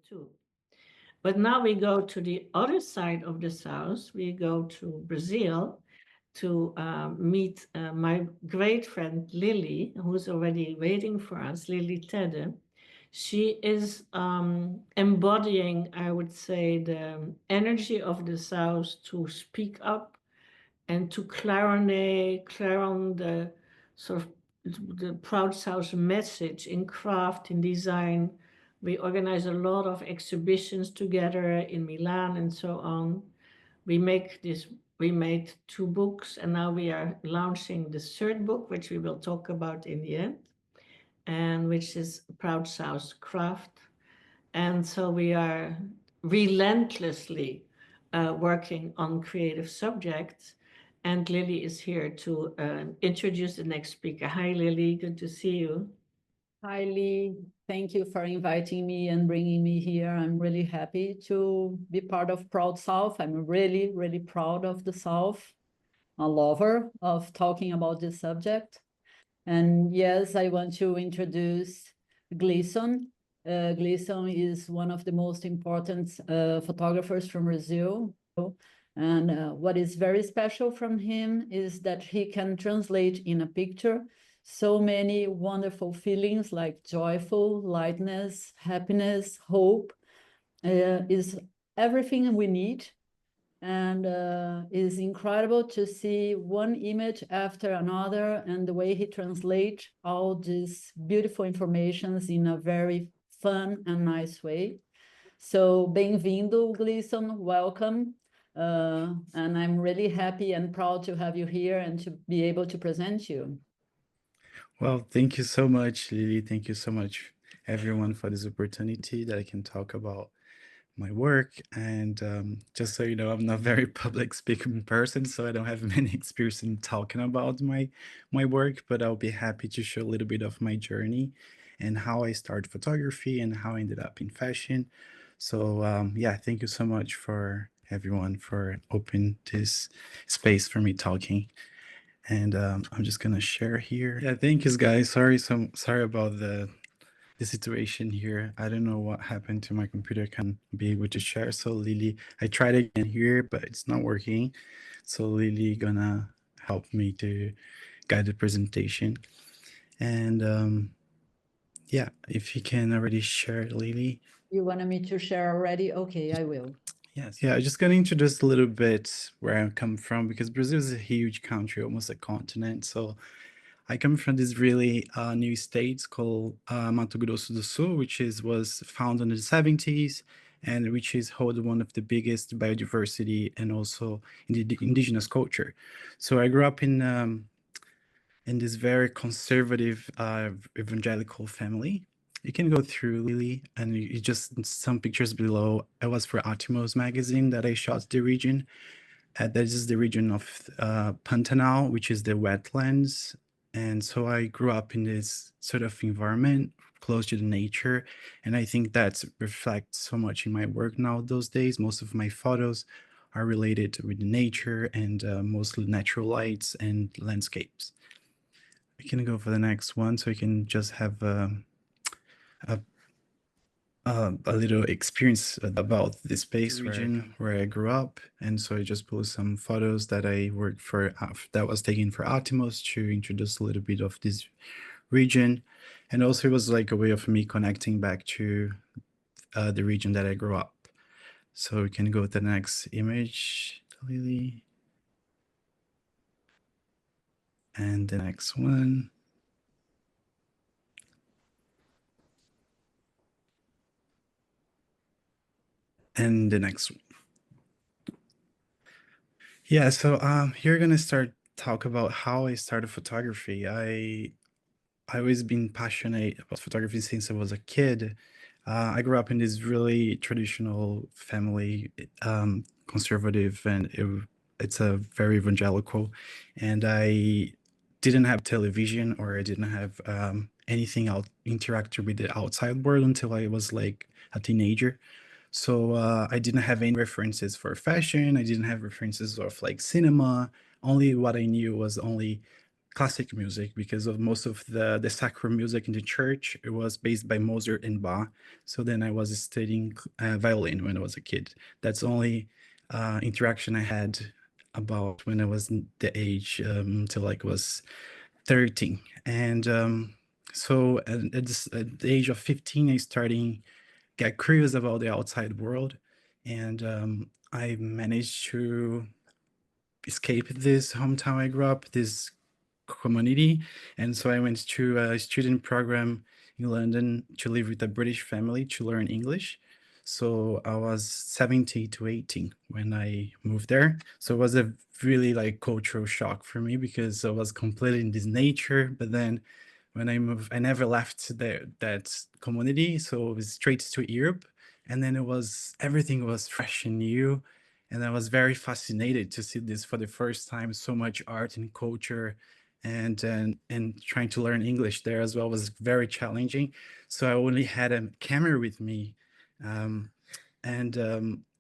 two. But now we go to the other side of the South. We go to Brazil to meet my great friend Lily, who's already waiting for us, Lily Tedde. She is embodying, I would say, the energy of the South to speak up and to clarion the sort of the Proud South message in craft, in design. We organize a lot of exhibitions together in Milan and so on. We made two books, and now we are launching the third book, which we will talk about in the end, and which is Proud South Craft. And so we are relentlessly working on creative subjects. And Lily is here to introduce the next speaker. Hi, Lily. Good to see you. Hi, Lee. Thank you for inviting me and bringing me here. I'm really happy to be part of Proud South. I'm really, really proud of the South, a lover of talking about this subject. And yes, I want to introduce Gleeson. Gleeson is one of the most important photographers from Brazil. And what is very special from him is that he can translate in a picture so many wonderful feelings like joyful, lightness, happiness, hope, is everything we need. And it's incredible to see one image after another and the way he translates all these beautiful informations in a very fun and nice way. So, bem-vindo, Gleeson, welcome. And I'm really happy and proud to have you here and to be able to present you. Well, thank you so much, Lily. Thank you so much, everyone, for this opportunity that I can talk about my work. And just so you know, I'm not a very public speaking person, so I don't have many experience in talking about my work, but I'll be happy to show a little bit of my journey and how I started photography and how I ended up in fashion. So yeah, thank you so much for everyone for opening this space for me talking. And I'm just gonna share here. Yeah, thank you guys. Sorry about the situation here. I don't know what happened to my computer. I can't be able to share. So Lily, I tried again here, but it's not working. So Lily gonna help me to guide the presentation. And yeah, if you can already share, Lily. You wanted me to share already? Okay, I will. Yes. Yeah, I'm just going to introduce a little bit where I come from, because Brazil is a huge country, almost a continent. So I come from this really new state called Mato Grosso do Sul, which was founded in the 70s and which is hold one of the biggest biodiversity and also in the indigenous culture. So I grew up in this very conservative evangelical family. You can go through, Lily, and you just some pictures below. I was for Atmos magazine that I shot the region. That is the region of Pantanal, which is the wetlands. And so I grew up in this sort of environment close to the nature. And I think that reflects so much in my work now those days. Most of my photos are related with nature and mostly natural lights and landscapes. We can go for the next one, so you can just have a little experience about this space region where I grew up. And so I just pulled some photos that I worked for, that was taken for Atmos, to introduce a little bit of this region. And also it was like a way of me connecting back to the region that I grew up. So we can go to the next image, Lily. And the next one. And the next one. Yeah, so here we're gonna start talk about how I started photography. I always been passionate about photography since I was a kid. I grew up in this really traditional family, conservative, and it's a very evangelical. And I didn't have television, or I didn't have anything out interactive with the outside world until I was like a teenager. So I didn't have any references for fashion. I didn't have references of like cinema. Only what I knew was only classic music because of most of the sacred music in the church. It was based by Mozart and Bach. So then I was studying violin when I was a kid. That's the only interaction I had about when I was the age till like was 13. And so at the age of 15, I started get curious about the outside world, and I managed to escape this hometown I grew up, this community. And so I went to a student program in London to live with a British family to learn English. So I was 17 to 18 when I moved there. So it was a really like cultural shock for me because I was completely in this nature. But then when I moved, I never left that community. So it was straight to Europe. And then everything was fresh and new. And I was very fascinated to see this for the first time, so much art and culture, and trying to learn English there as well was very challenging. So I only had a camera with me.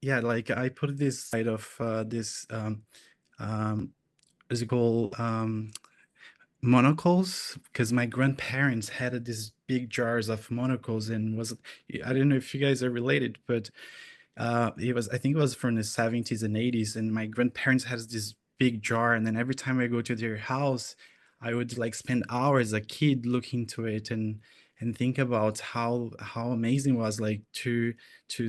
Yeah, like I put this side of this what's it called, monocles, because my grandparents had these big jars of monocles, and was, I don't know if you guys are related, but I think it was from the 70s and 80s, and my grandparents had this big jar, and then every time I go to their house, I would like spend hours as a kid looking into it and think about how amazing it was like to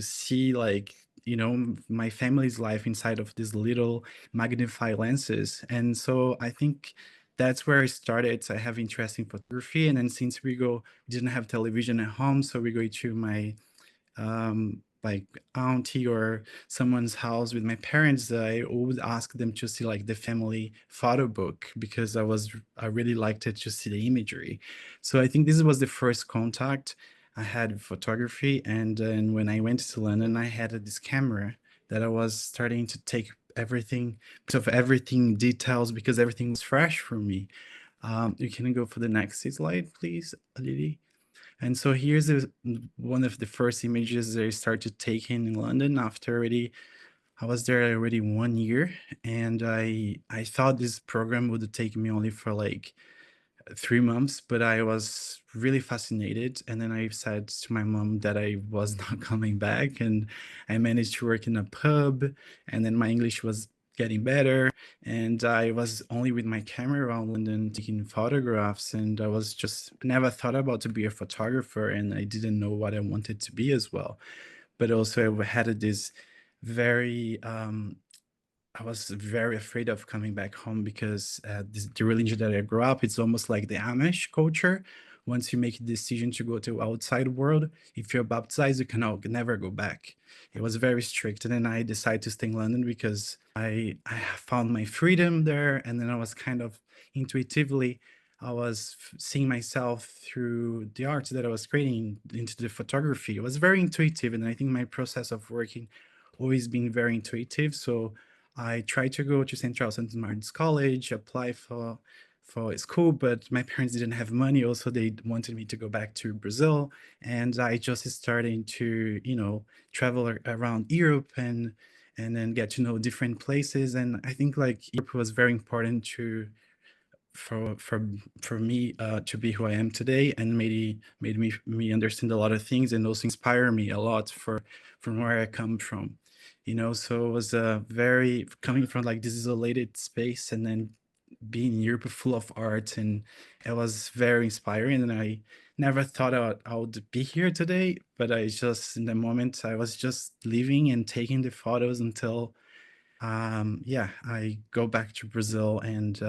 see like, you know, my family's life inside of these little magnify lenses. And so I think that's where I started. I have interest in photography, and then since we didn't have television at home, so we go to my like auntie or someone's house with my parents. I always ask them to see like the family photo book because I really liked it to see the imagery. So I think this was the first contact I had with photography. And then when I went to London, I had this camera that I was starting to take everything details because everything was fresh for me. You can go for the next slide, please, Lily. And so here's one of the first images that I started taking in London after I was there already 1 year, and I thought this program would take me only for like 3 months, but I was really fascinated. And then I said to my mom that I was not coming back, and I managed to work in a pub, and then my English was getting better, and I was only with my camera around London taking photographs, and I was just never thought about to be a photographer, and I didn't know what I wanted to be as well. But also I had this very I was very afraid of coming back home because the religion that I grew up, it's almost like the Amish culture. Once you make a decision to go to outside world, if you're baptized, you can never go back. It was very strict. And then I decided to stay in London because I found my freedom there. And then I was kind of intuitively, I was seeing myself through the art that I was creating into the photography. It was very intuitive. And I think my process of working always been very intuitive. So I tried to go to Central St. Martin's College, apply for school, but my parents didn't have money. Also, they wanted me to go back to Brazil, and I just started to, you know, travel around Europe and then get to know different places. And I think like Europe was very important to for me to be who I am today, and made me understand a lot of things, and also inspire me a lot from where I come from, you know. So it was very coming from like this isolated space, and then being in Europe full of art, and it was very inspiring. And I never thought I would be here today, but I just in the moment I was just living and taking the photos until yeah, I go back to Brazil and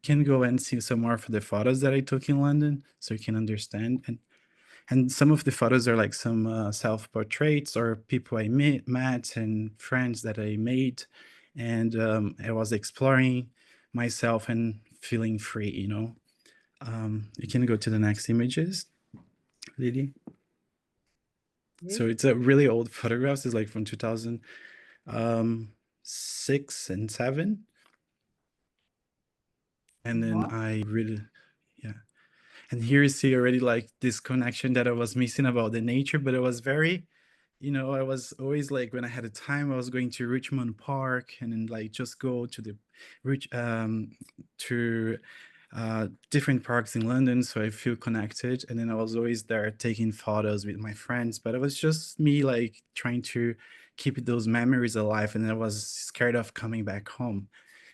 can go and see some more of the photos that I took in London so you can understand. And some of the photos are like some self-portraits or people I met and friends that I made. And I was exploring myself and feeling free, you know. You can go to the next images, Lily. So it's a really old photographs. It's like from 2006 and 7. And then Wow. I really, yeah. And here you see already like this connection that I was missing about the nature, but it was very, you know, I was always like when I had a time, I was going to Richmond Park and then like just go to the rich to different parks in London, so I feel connected. And then I was always there taking photos with my friends, but it was just me like trying to keep those memories alive, and I was scared of coming back home,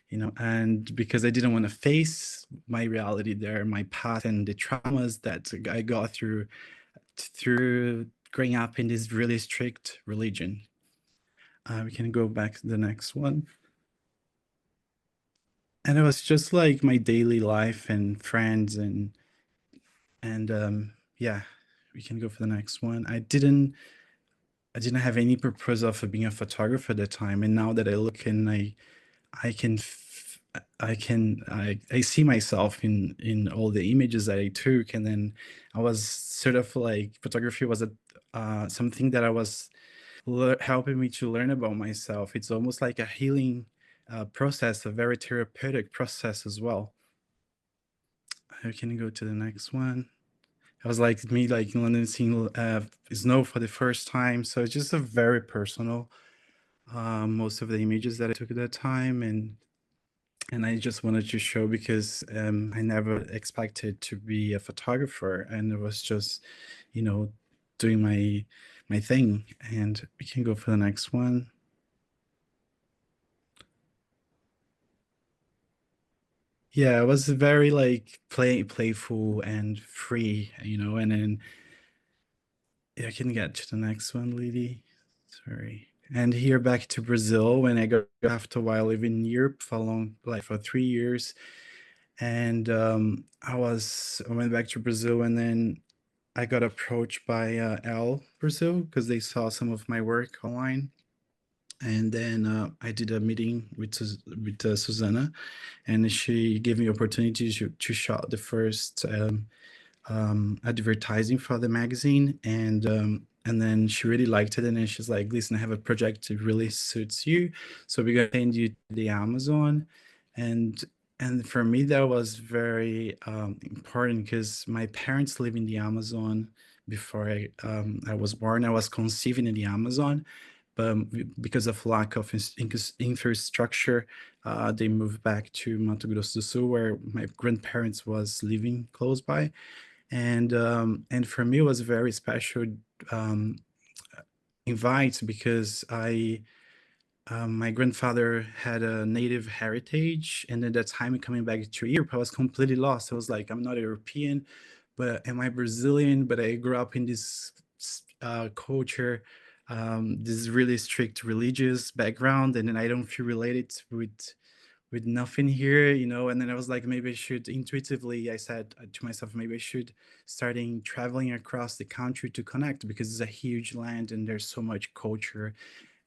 you know, and because I didn't want to face my reality there, my path, and the traumas that I got through growing up in this really strict religion. We can go back to the next one. And it was just like my daily life and friends and yeah, we can go for the next one. I didn't have any purpose of being a photographer at the time, and now that I look and I can I see myself in all the images that I took, and then I was sort of like photography was a something that I was helping me to learn about myself. It's almost like a healing process, a very therapeutic process as well. I can go to the next one. I was like me, like in London, seeing snow for the first time. So it's just a very personal. Most of the images that I took at that time, and I just wanted to show because I never expected to be a photographer, and it was just, you know, doing my thing. And we can go for the next one. Yeah, it was very like playful and free, you know, and then yeah, I can get to the next one, Lily. Sorry. And here back to Brazil when I got after a while living in Europe for long, like for 3 years. And I went back to Brazil, and then I got approached by L Brazil because they saw some of my work online. And then I did a meeting with Susanna, and she gave me opportunity to shot the first advertising for the magazine, and then she really liked it, and then she's like, "Listen, I have a project that really suits you, so we're gonna send you to the Amazon," and and for me that was very important because my parents live in the Amazon before I was born. I was conceived in the Amazon, but because of lack of infrastructure, they moved back to Mato Grosso do Sul, where my grandparents was living close by, and for me it was a very special um, invite because my grandfather had a native heritage, and at that time coming back to Europe I was completely lost. I was like, I'm not European, but am I Brazilian? But I grew up in this culture, this really strict religious background, and then I don't feel related with nothing here, you know. And then I was like, maybe I should intuitively, I said to myself, maybe I should starting traveling across the country to connect, because it's a huge land and there's so much culture,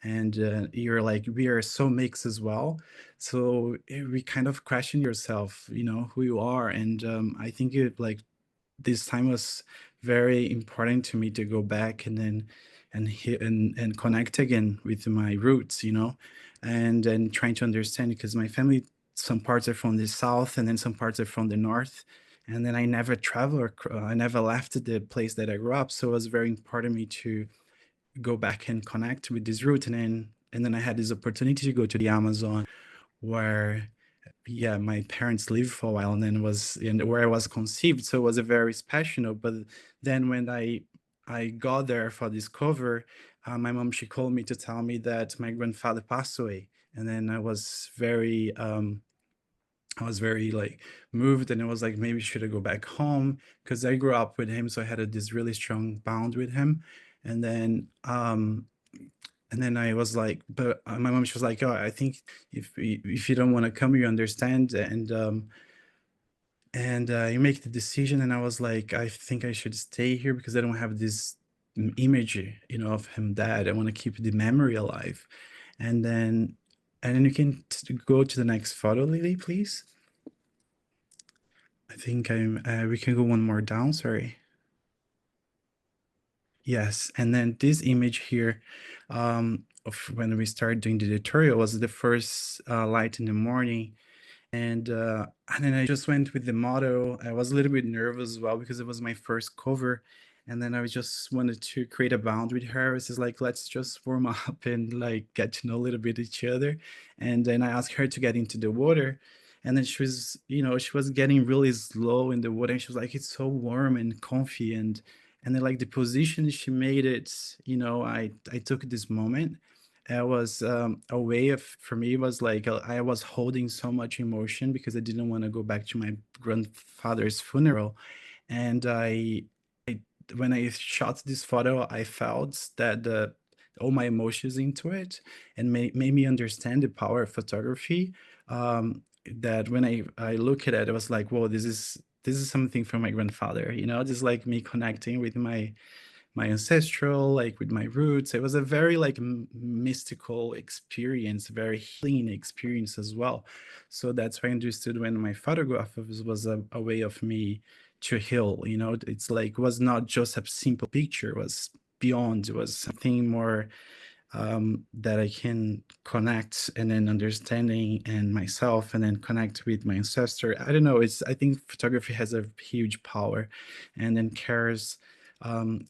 and you're like, we are so mixed as well. So we kind of question yourself, you know, who you are. And I think it like this time was very important to me to go back and then and connect again with my roots, you know, and then trying to understand, because my family, some parts are from the south and then some parts are from the north, and then I never traveled, I never left the place that I grew up. So it was very important to me to go back and connect with this root, and then I had this opportunity to go to the Amazon, where yeah, my parents lived for a while, and then was in where I was conceived. So it was a very special. But then when I got there for this cover, my mom, she called me to tell me that my grandfather passed away, and then I was very like moved, and it was like, maybe should I go back home, because I grew up with him, so I had this really strong bond with him. And then I was like, but my mom, she was like, oh, I think if you don't want to come, you understand, and you make the decision. And I was like, I think I should stay here because I don't have this image, you know, of him dead. I want to keep the memory alive. And then you can go to the next photo, Lily, please. I think we can go one more down, sorry. Yes, and then this image here of when we started doing the tutorial was the first light in the morning. And then I just went with the model. I was a little bit nervous as well because it was my first cover. And then I just wanted to create a bond with her. It's just like, let's just warm up and like get to know a little bit each other. And then I asked her to get into the water. And then she was, she was getting really slow in the wood, and she was like, it's so warm and comfy. And then like the position she made it, I took this moment. It was a way of, for me, it was like I was holding so much emotion because I didn't want to go back to my grandfather's funeral. And I when I shot this photo, I felt that all my emotions into it, and made me understand the power of photography. That when I look at it, I was like, whoa, this is something from my grandfather. This is like me connecting with my ancestral, like with my roots. It was a very like mystical experience, very healing experience as well. So that's why I understood when my photograph was a way of me to heal. It's like, was not just a simple picture, it was beyond, it was something more, that I can connect, and then understanding and myself, and then connect with my ancestor. I don't know. I think photography has a huge power, and then carries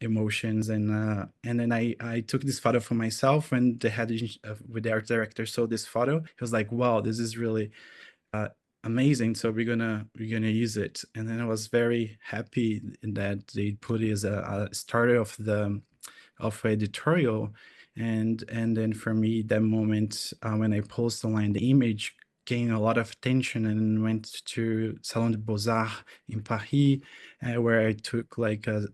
emotions. And then I took this photo for myself, and the head with the art director saw this photo. He was like, wow, this is really amazing. So we're gonna use it. And then I was very happy that they put it as a starter of editorial. And then for me, that moment, when I posted online, the image gained a lot of attention, and went to Salon de Beaux-Arts in Paris, where I took like a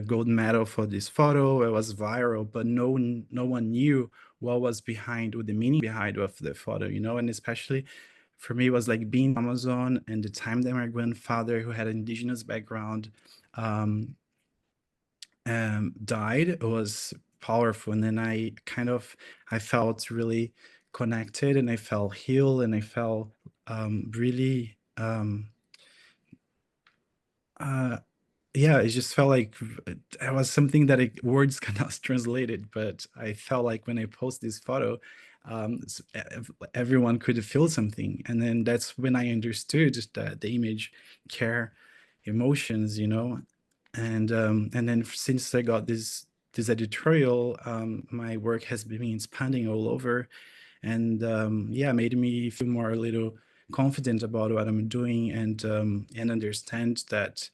gold medal for this photo. It was viral, but no one knew what was behind, or the meaning behind of the photo, and especially for me, it was like being in Amazon, and the time that my grandfather, who had an indigenous background, um, died. It was powerful. And then I felt really connected, and I felt healed, and I felt really uh yeah, it just felt like it was something that words cannot translate it. But I felt like when I post this photo, everyone could feel something. And then that's when I understood that the image care emotions, and then since I got this editorial, my work has been expanding all over. And yeah, made me feel more a little confident about what I'm doing, and understand that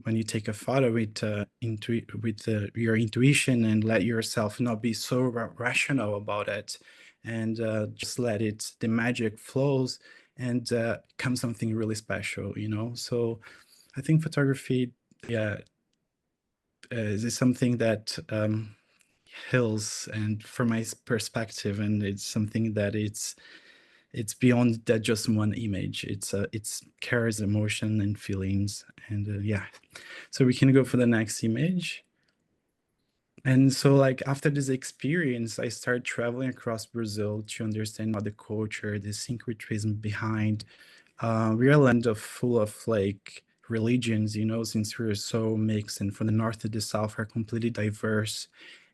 when you take a photo with your intuition, and let yourself not be so rational about it, and just let it, the magic flows, and come something really special. So I think photography, yeah, is something that heals, and from my perspective, and it's something that it's beyond that just one image. It's carries emotion and feelings. And yeah, so we can go for the next image. And so, like, after this experience, I started traveling across Brazil to understand about the culture, the syncretism behind. We're a land full of like religions, since we're so mixed, and from the north to the south are completely diverse.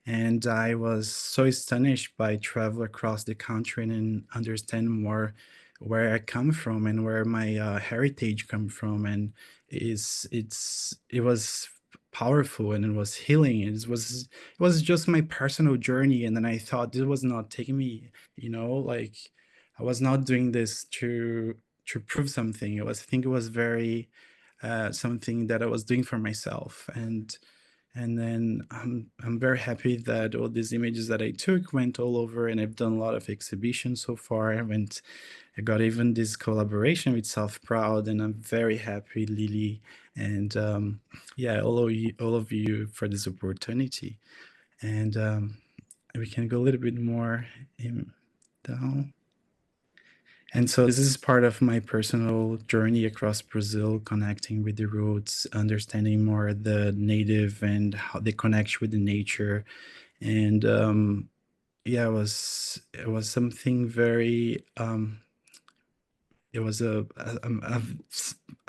And I was so astonished by travel across the country, and then understand more where I come from, and where my heritage come from. And it was powerful, and it was healing. It was just my personal journey. And then I thought, this was not taking me, like, I was not doing this to prove something. I think it was very something that I was doing for myself. And then I'm very happy that all these images that I took went all over, and I've done a lot of exhibitions so far. I got even this collaboration with South Proud, and I'm very happy, Lily, and yeah, all of you for this opportunity. And we can go a little bit more down. And so this is part of my personal journey across Brazil, connecting with the roots, understanding more the native and how they connect with the nature. And yeah, it was something very it was a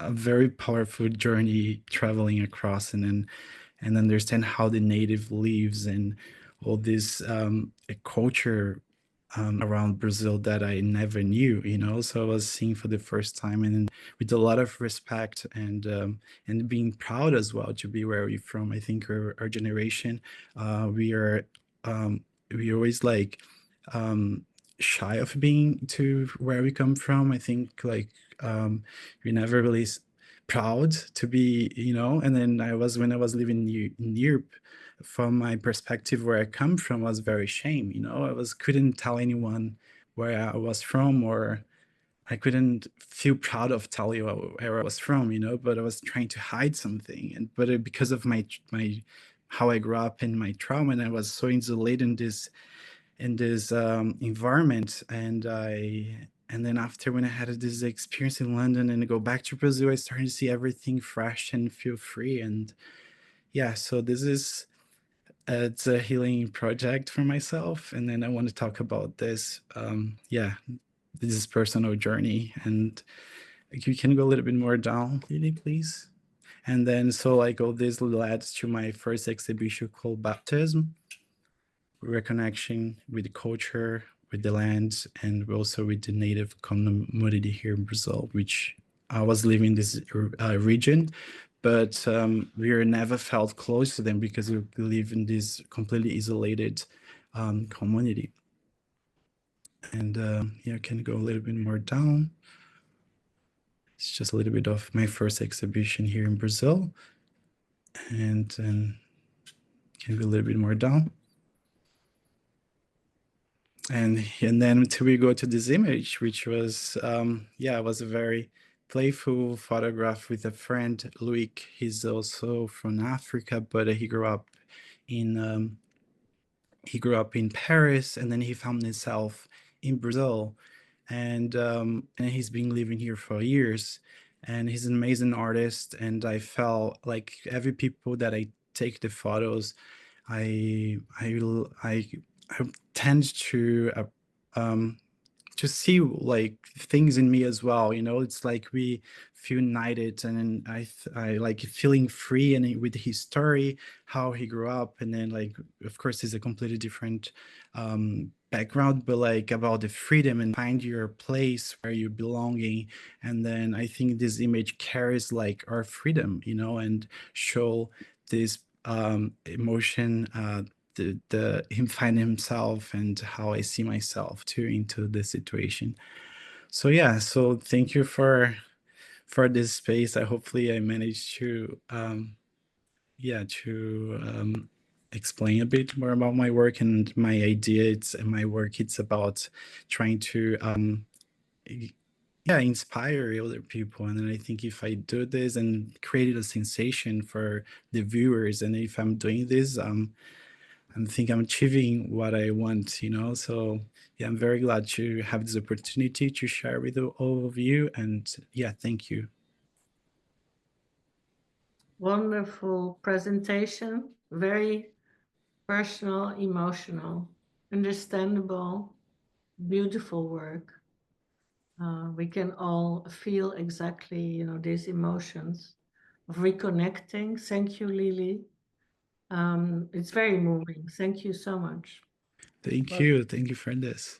very powerful journey traveling across, and understand how the native lives, and all this culture around Brazil that I never knew. So I was seeing for the first time, and with a lot of respect, and being proud as well to be where we're from. I think our generation, we are we always like um, shy of being to where we come from. I think like we're never really proud to be, you know. And then when I was living in Europe, from my perspective, where I come from was very shame, you know. Couldn't tell anyone where I was from, or I couldn't feel proud of telling you where I was from, you know, but I was trying to hide something. Because of my how I grew up in my trauma, and I was so insulated in this environment, and then after, when I had this experience in London and go back to Brazil, I started to see everything fresh and feel free. And yeah, so this is it's a healing project for myself, and then I want to talk about this. Yeah, this is personal journey, and you can go a little bit more down, Lily, please. And then so like all this led to my first exhibition called Baptism, reconnection with the culture, with the land, and also with the native community here in Brazil, which I was living in this region, but we were never felt close to them because we live in this completely isolated community. And yeah, I can go a little bit more down. It's just a little bit of my first exhibition here in Brazil. And then can go a little bit more down. And then until we go to this image, which was, yeah, it was a very playful photograph with a friend, Luik. He's also from Africa, but he grew up in Paris, and then he found himself in Brazil, and he's been living here for years, and he's an amazing artist. And I felt like every people that I take the photos, I tend to see like things in me as well, you know. It's like we feel united, and I like feeling free, and with his story, how he grew up, and then like of course it's a completely different background, but like about the freedom and find your place where you're belonging. And then I think this image carries like our freedom, you know, and show this emotion, the him finding himself, and how I see myself too into the situation. So yeah, so thank you for this space. Hopefully I managed to yeah, to explain a bit more about my work and my idea. My work, it's about trying to yeah, inspire other people. And then I think if I do this and create a sensation for the viewers, and if I'm doing this, I think I'm achieving what I want, you know. So yeah, I'm very glad to have this opportunity to share with all of you. And yeah, thank you. Wonderful presentation, very personal, emotional, understandable, beautiful work. We can all feel exactly, you know, these emotions of reconnecting. Thank you, Lily. It's very moving. Thank you so much. Thank you for this.